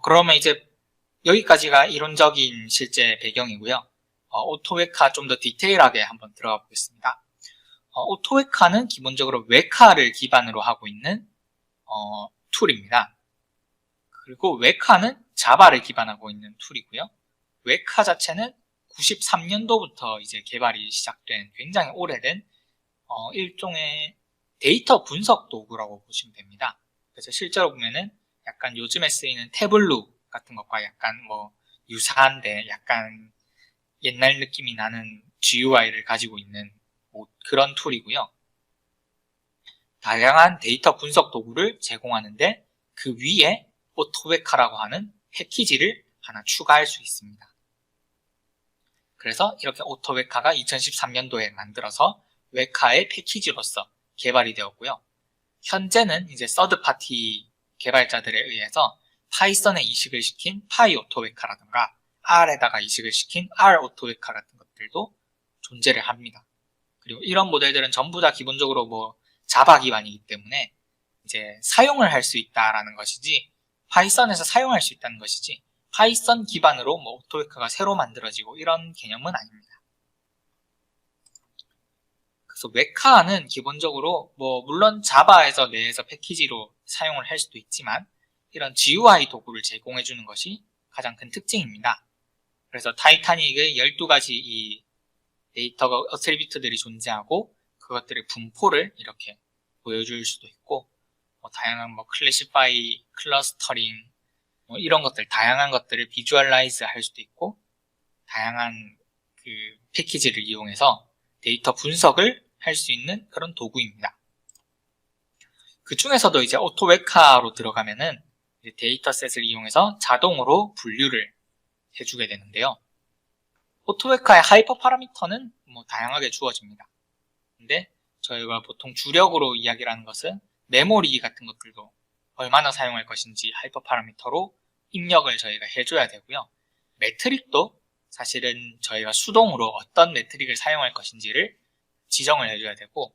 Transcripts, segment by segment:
그러면 이제 여기까지가 이론적인 실제 배경이고요. 오토웨카 좀 더 디테일하게 한번 들어가 보겠습니다. 오토웨카는 기본적으로 웨카를 기반으로 하고 있는 툴입니다. 그리고 웨카는 자바를 기반하고 있는 툴이고요. 웨카 자체는 93년도부터 이제 개발이 시작된 굉장히 오래된 일종의 데이터 분석 도구라고 보시면 됩니다. 그래서 실제로 보면은 약간 요즘에 쓰이는 태블루 같은 것과 약간 유사한데 약간 옛날 느낌이 나는 GUI를 가지고 있는 그런 툴이고요. 다양한 데이터 분석 도구를 제공하는데 그 위에 오토웨카라고 하는 패키지를 하나 추가할 수 있습니다. 그래서 이렇게 오토웨카가 2013년도에 만들어서 웨카의 패키지로서 개발이 되었고요. 현재는 이제 서드파티 개발자들에 의해서 파이썬에 이식을 시킨 파이오토웨카라든가 R에다가 이식을 시킨 R오토웨카 같은 것들도 존재를 합니다. 그리고 이런 모델들은 전부 다 기본적으로 자바 기반이기 때문에 이제 사용을 할 수 있다라는 것이지, 파이썬에서 사용할 수 있다는 것이지 파이썬 기반으로 오토웨카가 새로 만들어지고 이런 개념은 아닙니다. 그래서 웨카는 기본적으로 물론 자바에서 내에서 패키지로 사용을 할 수도 있지만 이런 GUI 도구를 제공해 주는 것이 가장 큰 특징입니다. 그래서 타이타닉의 12가지 이 데이터 어트리뷰트들이 존재하고 그것들의 분포를 이렇게 보여줄 수도 있고, 다양한 클래시파이, 클러스터링 이런 것들, 다양한 것들을 비주얼라이즈 할 수도 있고, 다양한 그 패키지를 이용해서 데이터 분석을 할 수 있는 그런 도구입니다. 그 중에서도 이제 오토웨카로 들어가면은 데이터셋을 이용해서 자동으로 분류를 해주게 되는데요. 오토웨카의 하이퍼 파라미터는 다양하게 주어집니다. 근데 저희가 보통 주력으로 이야기를 하는 것은 메모리 같은 것들도 얼마나 사용할 것인지 하이퍼 파라미터로 입력을 저희가 해줘야 되고요. 매트릭도 사실은 저희가 수동으로 어떤 매트릭을 사용할 것인지를 지정을 해줘야 되고,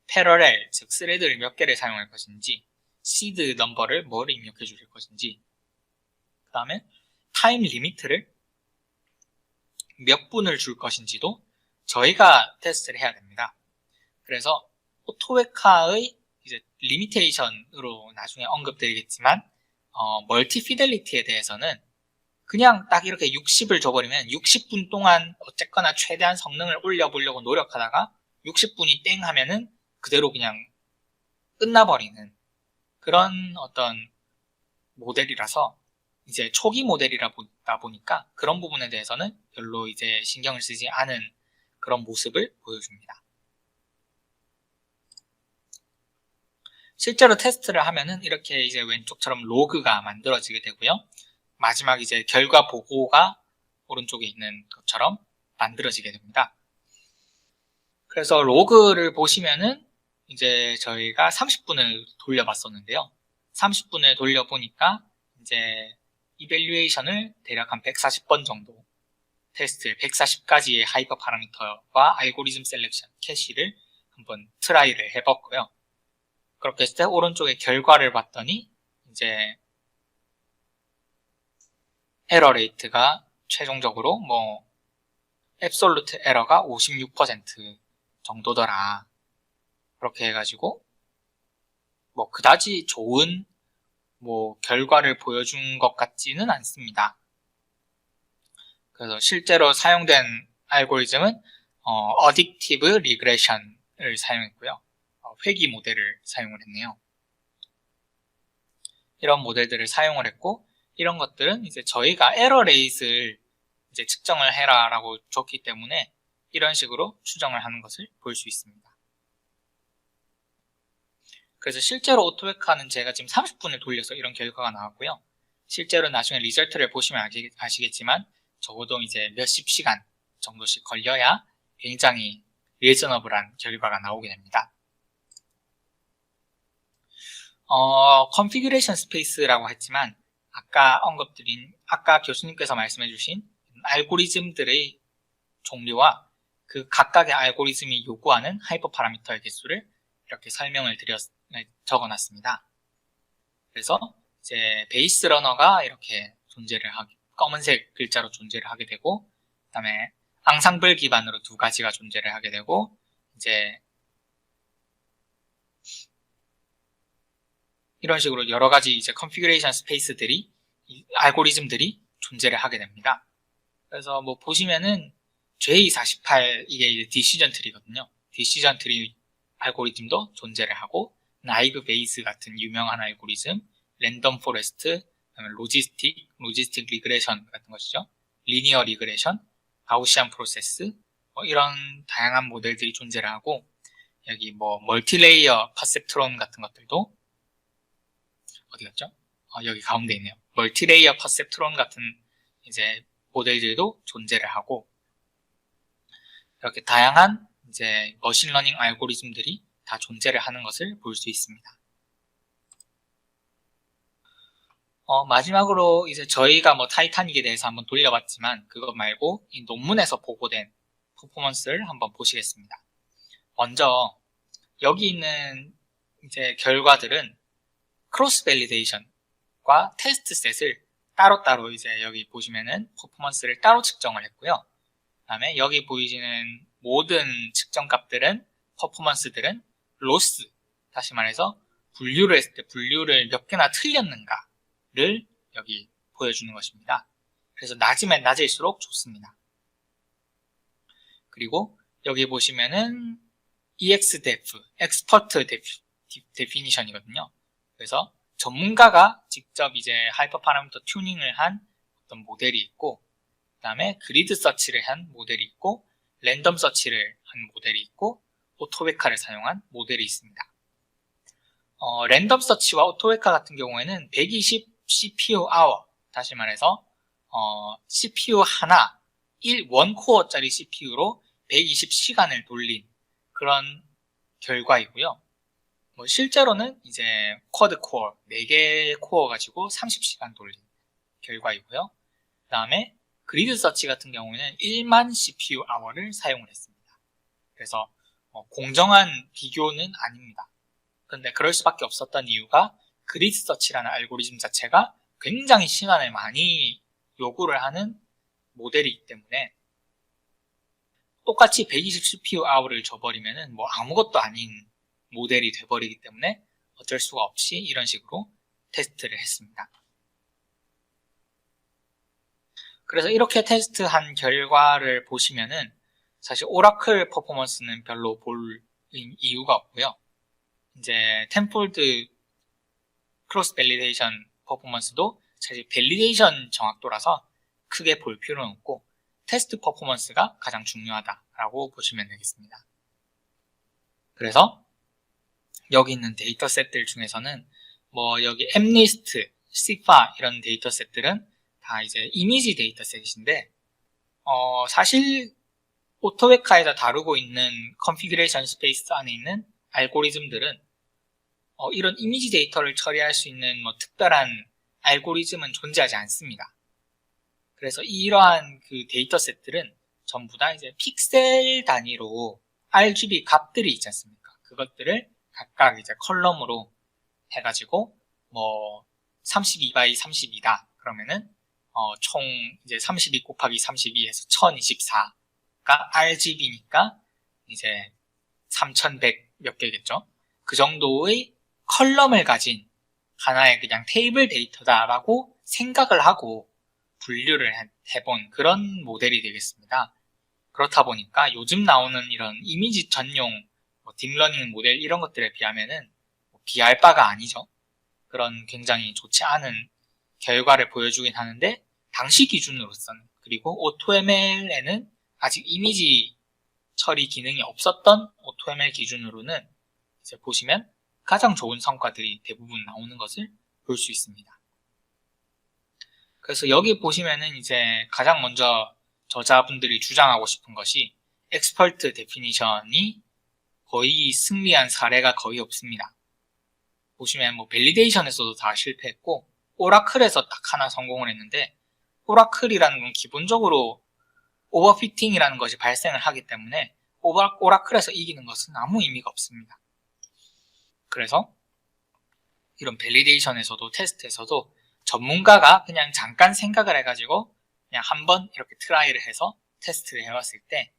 패러렐, 즉 스레드를 몇 개를 사용할 것인지, 시드 넘버를 뭐를 입력해 주실 것인지, 그 다음에 타임 리미트를 몇 분을 줄 것인지도 저희가 테스트를 해야 됩니다. 그래서 오토웨카의 이제 리미테이션으로 나중에 언급드리겠지만, 멀티 피델리티에 대해서는 그냥 딱 이렇게 60을 줘버리면 60분 동안 어쨌거나 최대한 성능을 올려보려고 노력하다가 60분이 땡 하면은 그대로 그냥 끝나버리는 그런 어떤 모델이라서, 이제 초기 모델이라 보니까 그런 부분에 대해서는 별로 이제 신경을 쓰지 않은 그런 모습을 보여줍니다. 실제로 테스트를 하면은 이렇게 이제 왼쪽처럼 로그가 만들어지게 되고요. 마지막 이제 결과 보고가 오른쪽에 있는 것처럼 만들어지게 됩니다. 그래서 로그를 보시면은 이제 저희가 30분을 돌려봤었는데요. 30분을 돌려보니까 이제 이밸류에이션을 대략 한 140번 정도 테스트, 140가지의 하이퍼 파라미터와 알고리즘 셀렉션, 캐시를 한번 트라이를 해봤고요. 그렇게 했을 때 오른쪽에 결과를 봤더니 이제 에러 레이트가 최종적으로 앱솔루트 에러가 56% 정도더라. 그렇게 해가지고 그다지 좋은 결과를 보여준 것 같지는 않습니다. 그래서 실제로 사용된 알고리즘은 어딕티브 리그레션을 사용했고요. 회귀 모델을 사용을 했네요. 이런 모델들을 사용을 했고, 이런 것들은 이제 저희가 에러 레이트를 이제 측정을 해라라고 줬기 때문에 이런 식으로 추정을 하는 것을 볼 수 있습니다. 그래서 실제로 오토웨카는 제가 지금 30분을 돌려서 이런 결과가 나왔고요. 실제로 나중에 리절트를 보시면 아시겠지만 적어도 이제 몇십 시간 정도씩 걸려야 굉장히 리저너블한 결과가 나오게 됩니다. 컨피규레이션 스페이스라고 했지만 아까 교수님께서 말씀해주신 알고리즘들의 종류와 그 각각의 알고리즘이 요구하는 하이퍼 파라미터의 개수를 이렇게 설명을 적어놨습니다. 그래서 이제 베이스 러너가 이렇게 존재를 하게, 검은색 글자로 존재를 하게 되고, 그 다음에 앙상블 기반으로 두 가지가 존재를 하게 되고, 이제 이런 식으로 여러 가지 이제 컨피그레이션 스페이스들이, 알고리즘들이 존재를 하게 됩니다. 그래서 뭐 보시면은 J48 이게 이제 디시전 트리거든요. 디시전 트리 알고리즘도 존재를 하고, 나이브 베이스 같은 유명한 알고리즘, 랜덤 포레스트, 그다음에 로지스틱 리그레션 같은 것이죠. 리니어 리그레션, 가우시안 프로세스, 뭐 이런 다양한 모델들이 존재를 하고, 여기 뭐 멀티레이어 퍼셉트론 같은 것들도 어디 갔죠? 여기 가운데 있네요. 멀티레이어 퍼셉트론 같은 이제 모델들도 존재를 하고, 이렇게 다양한 이제 머신러닝 알고리즘들이 다 존재를 하는 것을 볼 수 있습니다. 마지막으로 이제 저희가 뭐 타이타닉에 대해서 한번 돌려봤지만 그것 말고 이 논문에서 보고된 퍼포먼스를 한번 보시겠습니다. 먼저 여기 있는 이제 결과들은 크로스 밸리데이션과 테스트 셋을 따로따로 이제 여기 보시면은 퍼포먼스를 따로 측정을 했고요. 그 다음에 여기 보이시는 모든 측정 값들은 퍼포먼스들은 로스, 다시 말해서 분류를 했을 때 분류를 몇 개나 틀렸는가를 여기 보여주는 것입니다. 그래서 낮으면 낮을수록 좋습니다. 그리고 여기 보시면은 EXDEF, Expert Definition이거든요. 그래서 전문가가 직접 이제 하이퍼 파라미터 튜닝을 한 어떤 모델이 있고, 그 다음에 그리드 서치를 한 모델이 있고, 랜덤 서치를 한 모델이 있고, 오토웨카를 사용한 모델이 있습니다. 랜덤 서치와 오토웨카 같은 경우에는 120 CPU hour, 다시 말해서 CPU 하나, 1코어짜리 CPU로 120시간을 돌린 그런 결과이고요. 뭐 실제로는 이제 쿼드 코어, 4개의 코어 가지고 30시간 돌린 결과이고요. 그 다음에 그리드 서치 같은 경우에는 1만 CPU hour를 사용을 했습니다. 그래서 공정한 비교는 아닙니다. 근데 그럴 수밖에 없었던 이유가 그리드 서치라는 알고리즘 자체가 굉장히 시간을 많이 요구를 하는 모델이기 때문에 똑같이 120 CPU hour를 줘버리면은 뭐 아무것도 아닌 모델이 돼버리기 때문에 어쩔 수가 없이 이런 식으로 테스트를 했습니다. 그래서 이렇게 테스트한 결과를 보시면은 사실 오라클 퍼포먼스는 별로 볼 이유가 없고요. 이제 텐폴드 크로스 밸리데이션 퍼포먼스도 사실 밸리데이션 정확도라서 크게 볼 필요는 없고 테스트 퍼포먼스가 가장 중요하다라고 보시면 되겠습니다. 그래서 여기 있는 데이터셋들 중에서는 뭐 여기 MNIST, CIFAR 이런 데이터셋들은 다 이제 이미지 데이터셋인데 사실 오토웨카에서 다루고 있는 컨피그레이션 스페이스 안에 있는 알고리즘들은 이런 이미지 데이터를 처리할 수 있는 뭐 특별한 알고리즘은 존재하지 않습니다. 그래서 이러한 그 데이터셋들은 전부 다 이제 픽셀 단위로 RGB 값들이 있지 않습니까? 그것들을 각각 이제 컬럼으로 해가지고 뭐 32 x 32다 그러면은 총 이제 32 곱하기 32에서 1024가 RGB니까 이제 3100 몇 개겠죠? 그 정도의 컬럼을 가진 하나의 그냥 테이블 데이터다라고 생각을 하고 분류를 해본 그런 모델이 되겠습니다. 그렇다 보니까 요즘 나오는 이런 이미지 전용 딥러닝 모델 이런 것들에 비하면은 비할 바가 아니죠. 그런 굉장히 좋지 않은 결과를 보여주긴 하는데 당시 기준으로서는, 그리고 AutoML에는 아직 이미지 처리 기능이 없었던 AutoML 기준으로는 이제 보시면 가장 좋은 성과들이 대부분 나오는 것을 볼 수 있습니다. 그래서 여기 보시면은 이제 가장 먼저 저자분들이 주장하고 싶은 것이 엑스퍼트 데피니션이 거의 승리한 사례가 거의 없습니다. 보시면 뭐 밸리데이션에서도 다 실패했고 오라클에서 딱 하나 성공을 했는데, 오라클이라는 건 기본적으로 오버피팅이라는 것이 발생을 하기 때문에 오라클에서 이기는 것은 아무 의미가 없습니다. 그래서 이런 밸리데이션에서도 테스트에서도 전문가가 그냥 잠깐 생각을 해가지고 그냥 한번 이렇게 트라이를 해서 테스트를 해봤을 때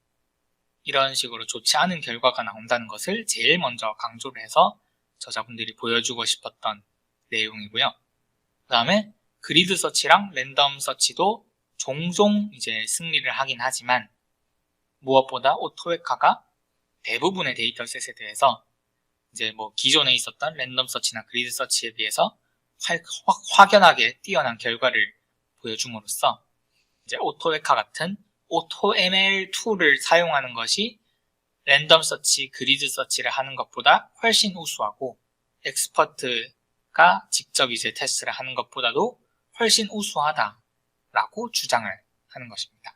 이런 식으로 좋지 않은 결과가 나온다는 것을 제일 먼저 강조를 해서 저자분들이 보여주고 싶었던 내용이고요. 그 다음에 그리드 서치랑 랜덤 서치도 종종 이제 승리를 하긴 하지만 무엇보다 오토웨카가 대부분의 데이터셋에 대해서 이제 뭐 기존에 있었던 랜덤 서치나 그리드 서치에 비해서 확연하게 뛰어난 결과를 보여줌으로써 이제 오토웨카 같은 오토ML 툴을 사용하는 것이 랜덤 서치, 그리드 서치를 하는 것보다 훨씬 우수하고 엑스퍼트가 직접 이제 테스트를 하는 것보다도 훨씬 우수하다라고 주장을 하는 것입니다.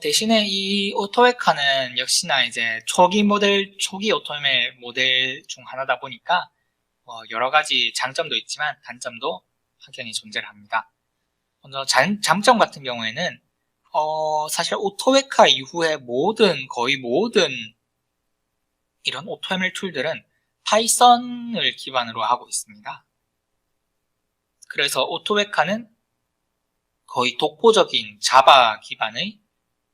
대신에 이 오토웨카는 역시나 이제 초기 오토ML 모델 중 하나다 보니까 여러 가지 장점도 있지만 단점도 확연히 존재를 합니다. 먼저 장점 같은 경우에는 사실 오토웨카 이후에 거의 모든 이런 오토ML 툴들은 파이썬을 기반으로 하고 있습니다. 그래서 오토웨카는 거의 독보적인 자바 기반의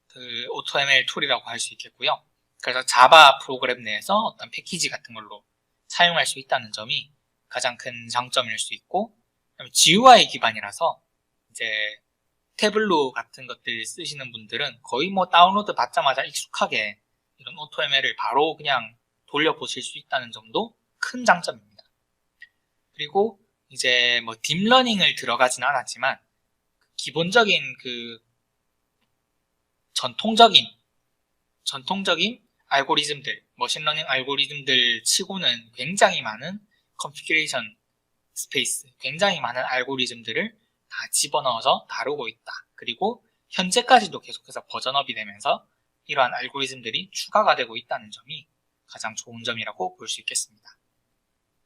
그 오토ML 툴이라고 할 수 있겠고요. 그래서 자바 프로그램 내에서 어떤 패키지 같은 걸로 사용할 수 있다는 점이 가장 큰 장점일 수 있고, GUI 기반이라서 이제 태블로 같은 것들 쓰시는 분들은 거의 뭐 다운로드 받자마자 익숙하게 이런 오토ML을 바로 그냥 돌려보실 수 있다는 점도 큰 장점입니다. 그리고 이제 뭐 딥러닝을 들어가진 않았지만 기본적인 그 전통적인 알고리즘들, 머신러닝 알고리즘들 치고는 굉장히 많은 컨피규레이션 스페이스, 굉장히 많은 알고리즘들을 다 집어넣어서 다루고 있다. 그리고 현재까지도 계속해서 버전업이 되면서 이러한 알고리즘들이 추가가 되고 있다는 점이 가장 좋은 점이라고 볼 수 있겠습니다.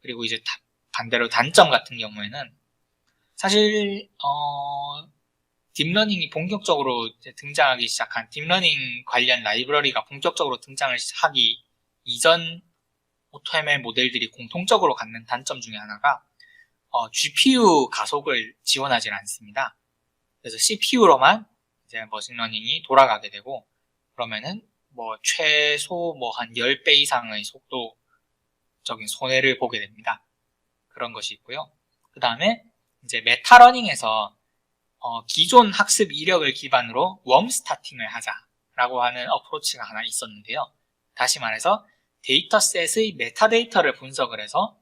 그리고 이제 반대로 단점 같은 경우에는 사실 딥러닝이 본격적으로 등장하기 시작한 딥러닝 관련 라이브러리가 본격적으로 등장을 하기 이전 오토ML 모델들이 공통적으로 갖는 단점 중에 하나가 GPU 가속을 지원하지 않습니다. 그래서 CPU로만 이제 머신러닝이 돌아가게 되고, 그러면은 뭐 최소 뭐 한 10배 이상의 속도적인 손해를 보게 됩니다. 그런 것이 있고요. 그 다음에 이제 메타러닝에서 기존 학습 이력을 기반으로 웜 스타팅을 하자라고 하는 어프로치가 하나 있었는데요. 다시 말해서 데이터셋의 메타데이터를 분석을 해서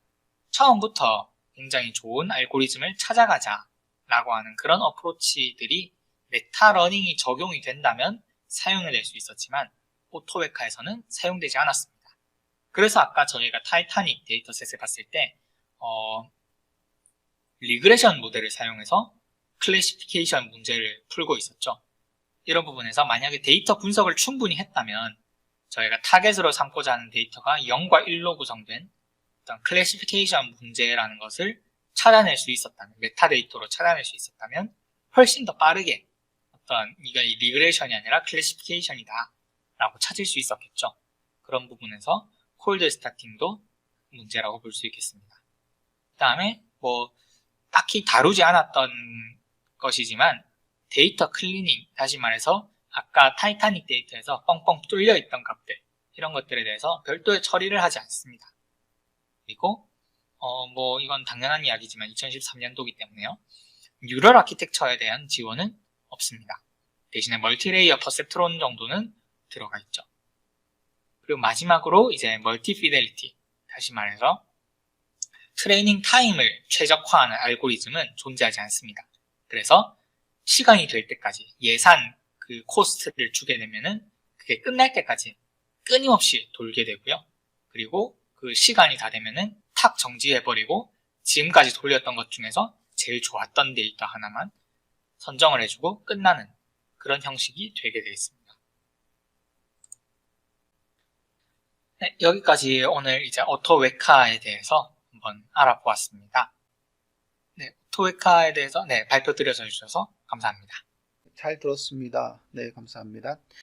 처음부터 굉장히 좋은 알고리즘을 찾아가자라고 하는 그런 어프로치들이 메타러닝이 적용이 된다면 사용될 수 있었지만 오토웨카에서는 사용되지 않았습니다. 그래서 아까 저희가 타이타닉 데이터셋을 봤을 때 리그레션 모델을 사용해서 클래시피케이션 문제를 풀고 있었죠. 이런 부분에서 만약에 데이터 분석을 충분히 했다면 저희가 타겟으로 삼고자 하는 데이터가 0과 1로 구성된 어떤 클래시피케이션 문제라는 것을 찾아낼 수 있었다면, 메타데이터로 찾아낼 수 있었다면 훨씬 더 빠르게 이건 리그레이션이 아니라 클래시피케이션이다 라고 찾을 수 있었겠죠. 그런 부분에서 콜드 스타팅도 문제라고 볼 수 있겠습니다. 그 다음에 뭐 딱히 다루지 않았던 것이지만 데이터 클리닝, 다시 말해서 아까 타이타닉 데이터에서 뻥뻥 뚫려 있던 값들, 이런 것들에 대해서 별도의 처리를 하지 않습니다. 그리고 뭐 이건 당연한 이야기지만 2013년도이기 때문에요. 뉴럴 아키텍처에 대한 지원은 없습니다. 대신에 멀티레이어 퍼셉트론 정도는 들어가 있죠. 그리고 마지막으로 이제 멀티 피델리티, 다시 말해서 트레이닝 타임을 최적화하는 알고리즘은 존재하지 않습니다. 그래서 시간이 될 때까지 예산 그 코스트를 주게 되면은 그게 끝날 때까지 끊임없이 돌게 되고요. 그리고 그 시간이 다 되면은 탁 정지해버리고 지금까지 돌렸던 것 중에서 제일 좋았던 데이터 하나만 선정을 해주고 끝나는 그런 형식이 되게 되어 있습니다. 네, 여기까지 오늘 이제 오토웨카에 대해서 한번 알아보았습니다. 네, 오토웨카에 대해서 발표 드려주셔서 감사합니다. 잘 들었습니다. 네, 감사합니다.